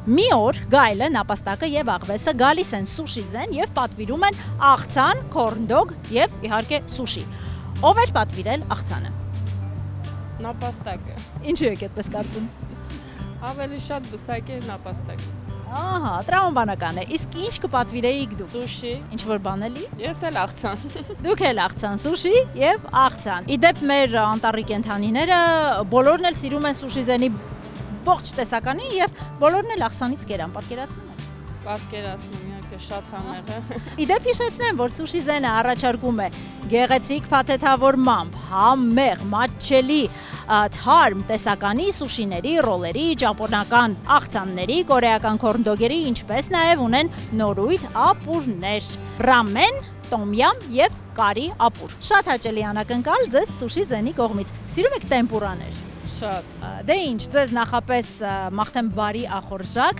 Մի օր գայլը, նապաստակը եւ աղվեսը գալիս են սուշի զեն եւ պատվիրում են աղցան, corn dog եւ իհարկե սուշի։ Ով էր պատվիրել աղցանը։ Նապաստակը։ Ինչու եք այդպես կարծում։ Ավելի շատ բուսակի նապաստակ։ Ահա, տրամաբանական է։ Իսկ ինչ կպատվիրեիք դուք։ Սուշի։ Ինչ որ բան էլի։ Ես էլ աղցան։ Դուք էլ աղցան, սուշի եւ աղցան։ Իդեպ մեր անտառի կենդանիները բոլորն էլ սիրում են սուշի զենի ողջ տեսականին եւ բոլորն էլ աղցանից կերան, պատկերացնում եք։ Պատկերացնում իհարկե շատ համեղ է։ Իդեպ հիշեցնեմ, որ սուշի զենը առաջարկում է գեղեցիկ փաթեթավորմամբ, համեղ, մատչելի, թարմ տեսականի սուշիների, ռոլերի, ճապոնական աղցանների, կորեական կորնդոգերի, ինչպես նաև ունեն նորույթ ապուրներ, ռամեն, տոմյամ եւ կարի ապուր։ Շատ հաճելի անակնկալ ձեզ սուշի զենի կողմից։ Սիրում եք տեմպուրաներ։ Շատ։ Դե ինչ, ձեզ նախապես մաղթեմ բարի ախորժակ,